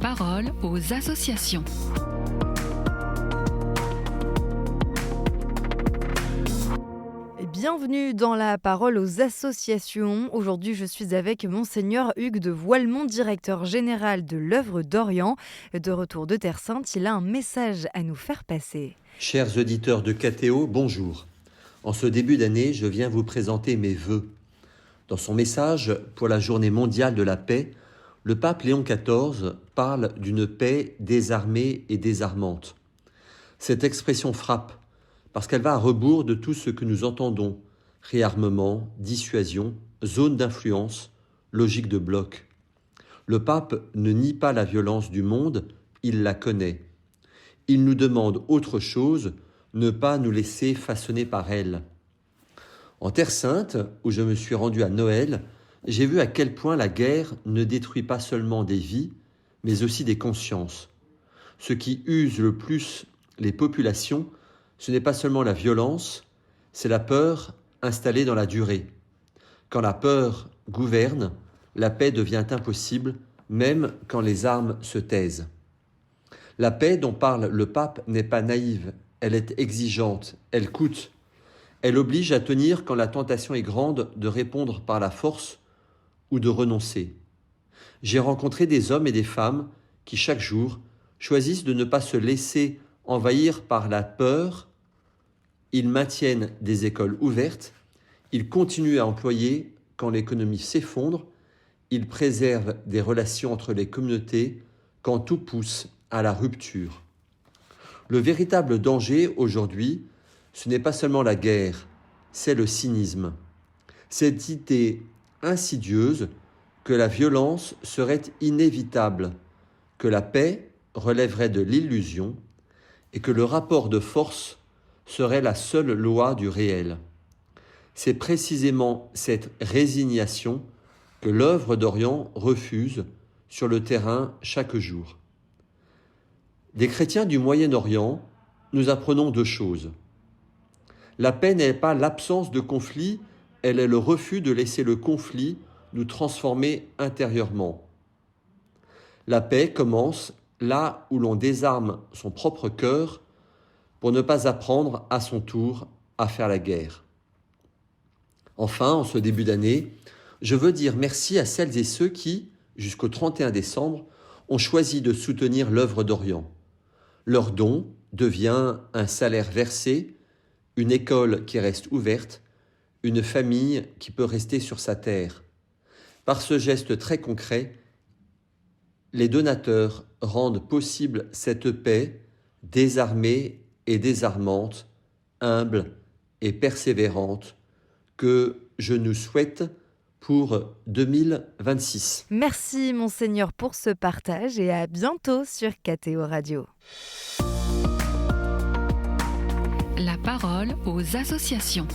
parole aux associations. Bienvenue dans la parole aux associations. Aujourd'hui, je suis avec Monseigneur Hugues de Voilemont, directeur général de l'œuvre d'Orient. De retour de Terre Sainte, il a un message à nous faire passer. Chers auditeurs de KTO, bonjour. En ce début d'année, je viens vous présenter mes vœux. Dans son message pour la Journée mondiale de la paix, le pape Léon XIV parle d'une paix désarmée et désarmante. Cette expression frappe parce qu'elle va à rebours de tout ce que nous entendons: réarmement, dissuasion, zone d'influence, logique de bloc. Le pape ne nie pas la violence du monde, il la connaît. Il nous demande autre chose, ne pas nous laisser façonner par elle. En Terre Sainte, où je me suis rendu à Noël, j'ai vu à quel point la guerre ne détruit pas seulement des vies, mais aussi des consciences. Ce qui use le plus les populations, ce n'est pas seulement la violence, c'est la peur installée dans la durée. Quand la peur gouverne, la paix devient impossible, même quand les armes se taisent. La paix dont parle le pape n'est pas naïve, elle est exigeante, elle coûte. Elle oblige à tenir quand la tentation est grande de répondre par la force ou de renoncer. J'ai rencontré des hommes et des femmes qui, chaque jour, choisissent de ne pas se laisser envahir par la peur. Ils maintiennent des écoles ouvertes, ils continuent à employer quand l'économie s'effondre, ils préservent des relations entre les communautés quand tout pousse à la rupture. Le véritable danger aujourd'hui, ce n'est pas seulement la guerre, c'est le cynisme. Cette idée insidieuse que la violence serait inévitable, que la paix relèverait de l'illusion et que le rapport de force serait la seule loi du réel. C'est précisément cette résignation que l'œuvre d'Orient refuse sur le terrain chaque jour. Des chrétiens du Moyen-Orient, nous apprenons deux choses. La paix n'est pas l'absence de conflit, elle est le refus de laisser le conflit nous transformer intérieurement. La paix commence là où l'on désarme son propre cœur pour ne pas apprendre à son tour à faire la guerre. Enfin, en ce début d'année, je veux dire merci à celles et ceux qui, jusqu'au 31 décembre, ont choisi de soutenir l'œuvre d'Orient. Leur don devient un salaire versé, une école qui reste ouverte, une famille qui peut rester sur sa terre. Par ce geste très concret, les donateurs rendent possible cette paix désarmée et désarmante, humble et persévérante que je nous souhaite pour 2026. Merci Monseigneur pour ce partage et à bientôt sur KTO Radio. La parole aux associations.